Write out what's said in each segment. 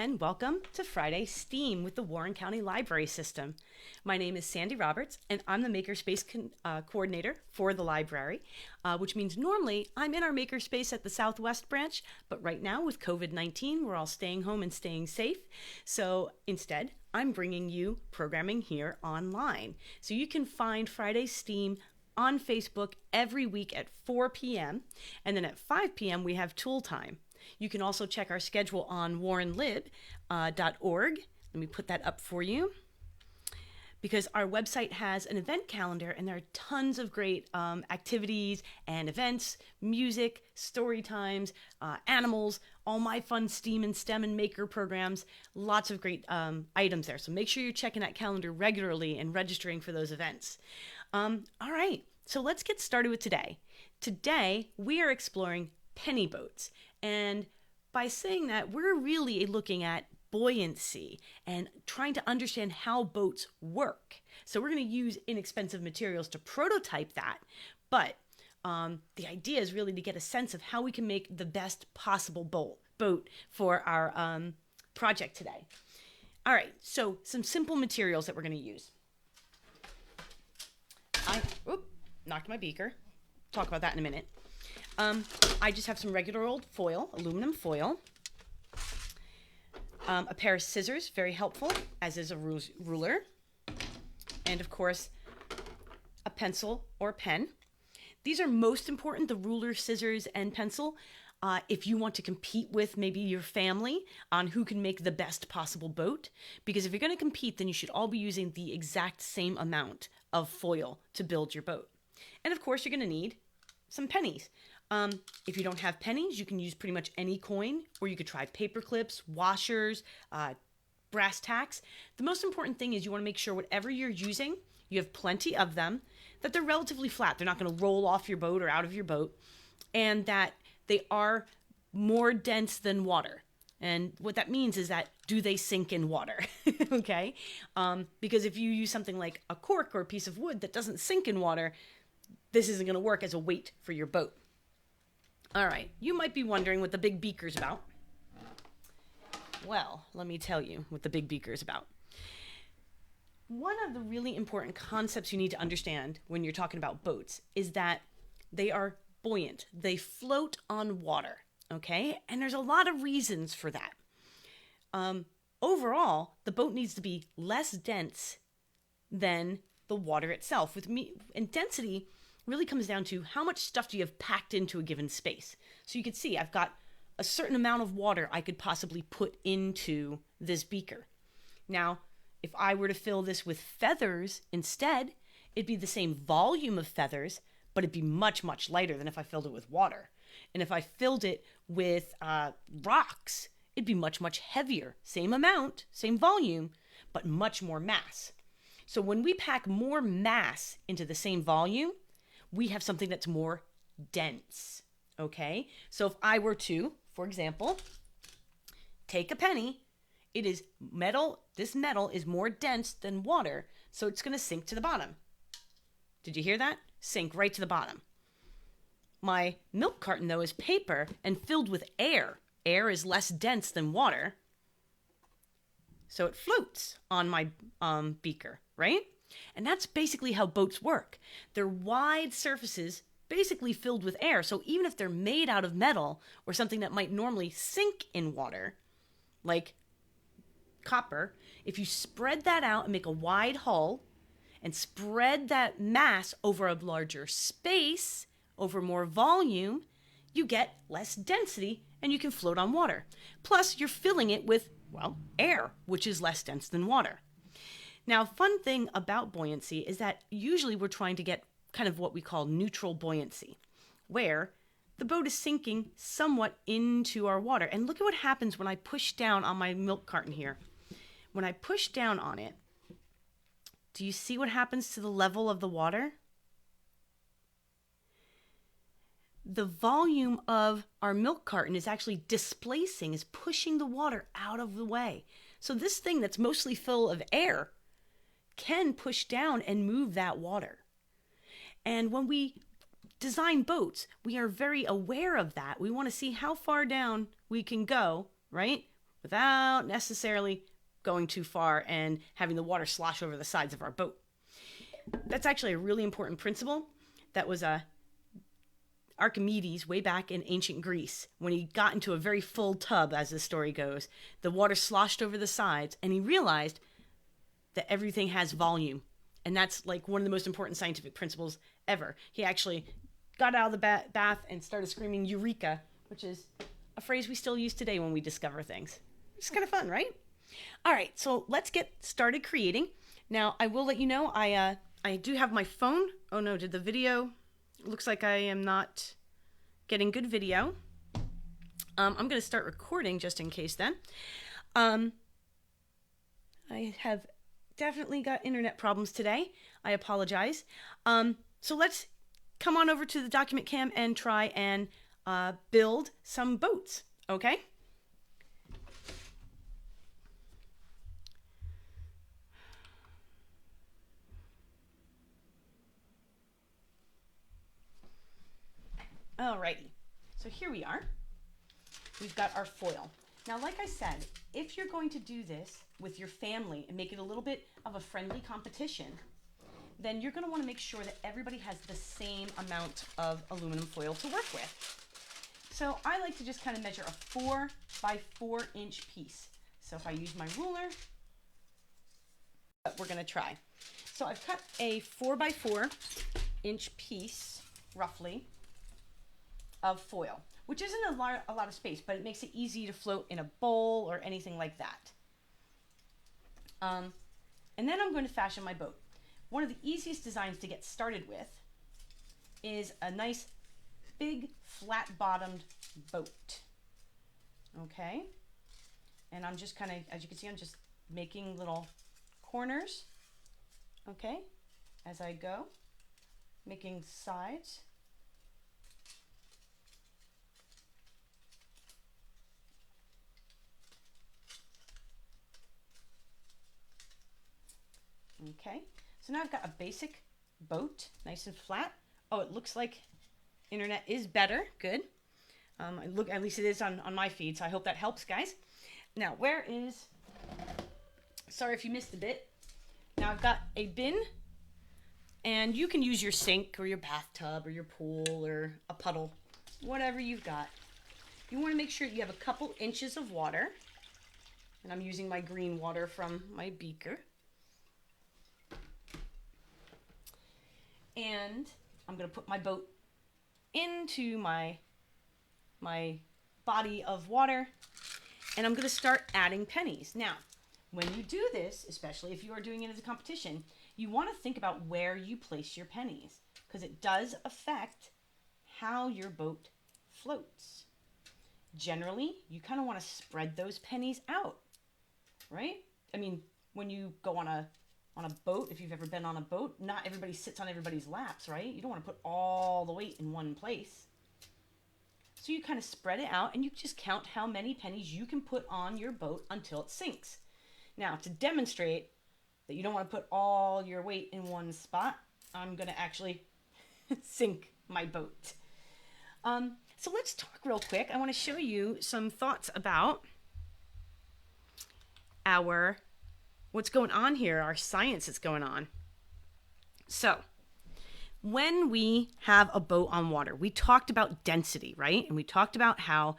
and welcome to Friday STEAM with the Warren County Library System. My name is Sandy Roberts, and I'm the Makerspace Coordinator for the library, which means normally I'm in our Makerspace at the Southwest branch, but right now with COVID-19, we're all staying home and staying safe. So instead, I'm bringing you programming here online. So you can find Friday STEAM on Facebook every week at 4 p.m. And then at 5 p.m. we have tool time. You can also check our schedule on warrenlib.org. Let me put that up for you, because our website has an event calendar and there are tons of great activities and events, music, story times, animals, all my fun STEAM and STEM and maker programs, lots of great items there. So make sure you're checking that calendar regularly and registering for those events. All right, so let's get started with today. Today, we are exploring penny boats. And by saying that, we're really looking at buoyancy and trying to understand how boats work. So we're going to use inexpensive materials to prototype that. But the idea is really to get a sense of how we can make the best possible boat for our project today. All right, so some simple materials that we're going to use. I knocked my beaker. Talk about that in a minute. I just have some regular old foil, aluminum foil, a pair of scissors, very helpful, as is a ruler, and of course, a pencil or pen. These are most important, the ruler, scissors, and pencil, if you want to compete with maybe your family on who can make the best possible boat. Because if you're going to compete, then you should all be using the exact same amount of foil to build your boat. And of course, you're going to need some pennies. If you don't have pennies, you can use pretty much any coin, or you could try paper clips, washers, brass tacks. The most important thing is you want to make sure whatever you're using, you have plenty of them, that they're relatively flat. They're not going to roll off your boat or out of your boat, and that they are more dense than water. And what that means is that, do they sink in water? Okay? Because if you use something like a cork or a piece of wood that doesn't sink in water, this isn't going to work as a weight for your boat. All right, you might be wondering what the big beaker's about. Well, let me tell you what the big beaker's about. One of the really important concepts you need to understand when you're talking about boats is that they are buoyant. They float on water, okay? And there's a lot of reasons for that. Overall, the boat needs to be less dense than the water itself. And density really comes down to how much stuff do you have packed into a given space. So you can see I've got a certain amount of water I could possibly put into this beaker. Now, if I were to fill this with feathers instead, it'd be the same volume of feathers, but it'd be much, much lighter than if I filled it with water. And if I filled it with rocks, it'd be much, much heavier. Same amount, same volume, but much more mass. So when we pack more mass into the same volume, we have something that's more dense, okay? So if I were to, for example, take a penny, it is metal. This metal is more dense than water, so it's going to sink to the bottom. Did you hear that? Sink right to the bottom. My milk carton, though, is paper and filled with air. Air is less dense than water, so it floats on my beaker, right? And that's basically how boats work. They're wide surfaces basically filled with air. So even if they're made out of metal or something that might normally sink in water, like copper, if you spread that out and make a wide hull and spread that mass over a larger space, over more volume, you get less density and you can float on water. Plus, you're filling it with, well, air, which is less dense than water. Now, fun thing about buoyancy is that usually we're trying to get kind of what we call neutral buoyancy, where the boat is sinking somewhat into our water. And look at what happens when I push down on my milk carton here. When I push down on it, do you see what happens to the level of the water? The volume of our milk carton is actually displacing, is pushing the water out of the way. So this thing that's mostly full of air can push down and move that water. And when we design boats, we are very aware of that. We want to see how far down we can go, right? without necessarily going too far and having the water slosh over the sides of our boat. That's actually a really important principle that was Archimedes way back in ancient Greece. When he got into a very full tub, as the story goes, the water sloshed over the sides, and he realized that everything has volume. And that's like one of the most important scientific principles ever. He actually got out of the bath and started screaming Eureka, which is a phrase we still use today when we discover things. It's kind of fun, right? All right, so let's get started creating. Now, I will let you know, I do have my phone. Oh no, did the video... Looks like I am not getting good video. I'm going to start recording just in case then. I have definitely got internet problems today. I apologize. So let's come on over to the document cam and try and build some boats, okay? Alrighty, so here we are. We've got our foil. Now, like I said, if you're going to do this with your family and make it a little bit of a friendly competition, then you're going to want to make sure that everybody has the same amount of aluminum foil to work with. So I like to just kind of measure a 4 by 4 inch piece. So if I use my ruler, we're going to try. So I've cut a 4 by 4 inch piece, roughly, of foil, which isn't a lot of space, but it makes it easy to float in a bowl or anything like that. And then I'm going to fashion my boat. One of the easiest designs to get started with is a nice big flat-bottomed boat. Okay, and I'm just kind of, as you can see, I'm just making little corners, okay, as I go, making sides. Okay, so now I've got a basic boat, nice and flat. Oh, it looks like internet is better. Good. Look, at least it is on my feed, so I hope that helps, guys. Now, sorry if you missed a bit. Now I've got a bin, and you can use your sink or your bathtub or your pool or a puddle, whatever you've got. You want to make sure you have a couple inches of water, and I'm using my green water from my beaker. And I'm going to put my boat into my body of water, and I'm going to start adding pennies. Now, when you do this, especially if you are doing it as a competition, you want to think about where you place your pennies, because it does affect how your boat floats. Generally, you kind of want to spread those pennies out, right? I mean, when you go on a boat, if you've ever been on a boat, not everybody sits on everybody's laps, right? You don't want to put all the weight in one place. So you kind of spread it out, and you just count how many pennies you can put on your boat until it sinks. Now, to demonstrate that you don't want to put all your weight in one spot, I'm going to actually sink my boat. So let's talk real quick. I want to show you some thoughts about what's going on here, our science that's going on. So, when we have a boat on water, we talked about density, right? And we talked about how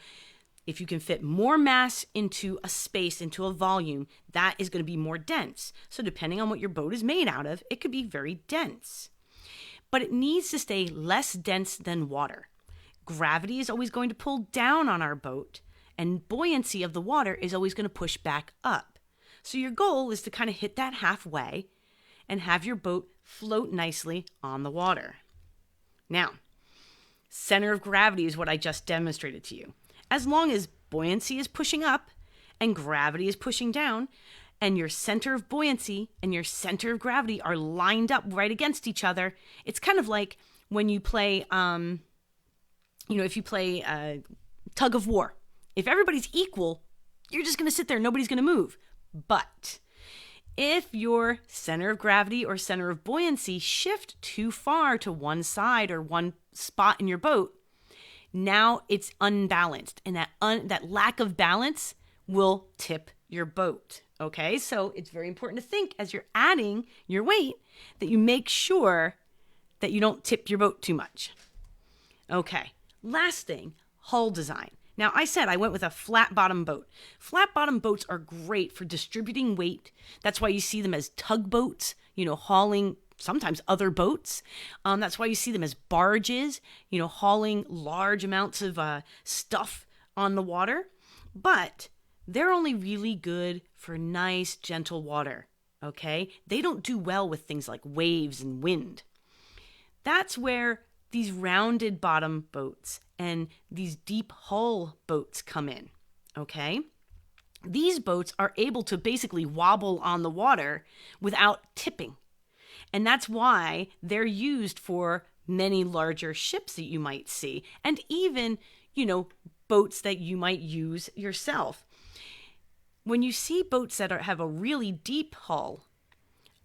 if you can fit more mass into a space, into a volume, that is going to be more dense. So depending on what your boat is made out of, it could be very dense. But it needs to stay less dense than water. Gravity is always going to pull down on our boat, and buoyancy of the water is always going to push back up. So your goal is to kind of hit that halfway and have your boat float nicely on the water. Now, center of gravity is what I just demonstrated to you. As long as buoyancy is pushing up and gravity is pushing down, and your center of buoyancy and your center of gravity are lined up right against each other, it's kind of like when you play, if you play tug of war. If everybody's equal, you're just going to sit there. Nobody's going to move. But if your center of gravity or center of buoyancy shift too far to one side or one spot in your boat, now it's unbalanced. And that lack of balance will tip your boat. Okay, so it's very important to think as you're adding your weight that you make sure that you don't tip your boat too much. Okay, last thing, hull design. Now, I said I went with a flat bottom boat. Flat bottom boats are great for distributing weight. That's why you see them as tugboats, hauling sometimes other boats. That's why you see them as barges, hauling large amounts of stuff on the water. But they're only really good for nice, gentle water, okay? They don't do well with things like waves and wind. That's where these rounded bottom boats and these deep hull boats come in, okay? These boats are able to basically wobble on the water without tipping. And that's why they're used for many larger ships that you might see, and even, boats that you might use yourself. When you see boats that have a really deep hull,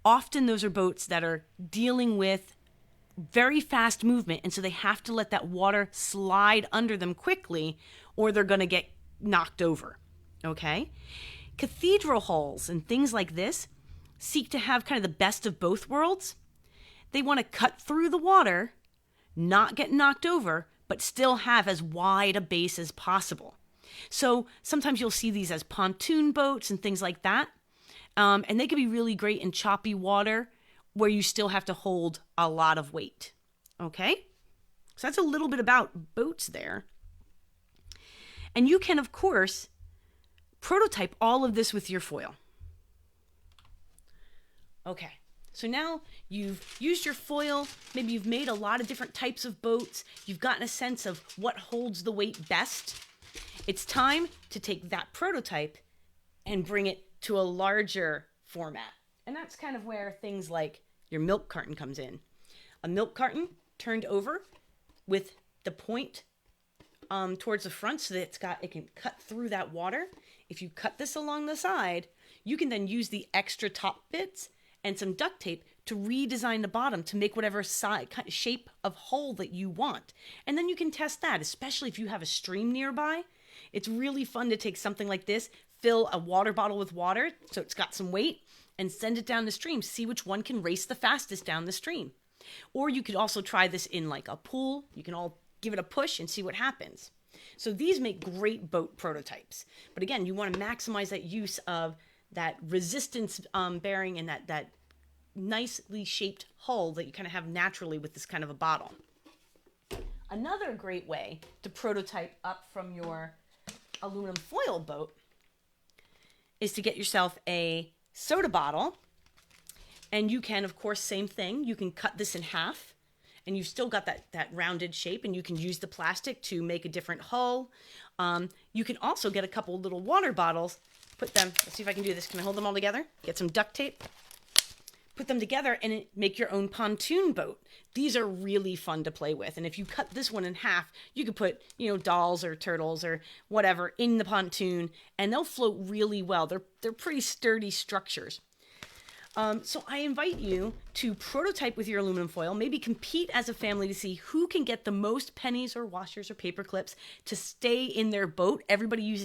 often those are boats that are dealing with very fast movement, and so they have to let that water slide under them quickly or they're going to get knocked over, okay? Cathedral hulls and things like this seek to have kind of the best of both worlds. They want to cut through the water, not get knocked over, but still have as wide a base as possible. So sometimes you'll see these as pontoon boats and things like that. And they can be really great in choppy water where you still have to hold a lot of weight. Okay? So that's a little bit about boats there. And you can, of course, prototype all of this with your foil. Okay. So now you've used your foil, maybe you've made a lot of different types of boats, you've gotten a sense of what holds the weight best. It's time to take that prototype and bring it to a larger format. And that's kind of where things like your milk carton comes in. A milk carton turned over with the point towards the front so that it can cut through that water. If you cut this along the side, you can then use the extra top bits and some duct tape to redesign the bottom to make whatever shape of hole that you want. And then you can test that, especially if you have a stream nearby. It's really fun to take something like this, fill a water bottle with water so it's got some weight, and send it down the stream. See which one can race the fastest down the stream. Or you could also try this in like a pool. You can all give it a push and see what happens. So these make great boat prototypes. But again, you want to maximize that use of that resistance bearing and that nicely shaped hull that you kind of have naturally with this kind of a bottle. Another great way to prototype up from your aluminum foil boat is to get yourself a soda bottle. And you can, of course, same thing. You can cut this in half and you've still got that rounded shape, and you can use the plastic to make a different hull. You can also get a couple little water bottles, put them, let's see if I can do this. Can I hold them all together? Get some duct tape, put them together, and make your own pontoon boat. These are really fun to play with. And if you cut this one in half, you could put, dolls or turtles or whatever in the pontoon, and they'll float really well. They're pretty sturdy structures. So I invite you to prototype with your aluminum foil, maybe compete as a family to see who can get the most pennies or washers or paper clips to stay in their boat. Everybody uses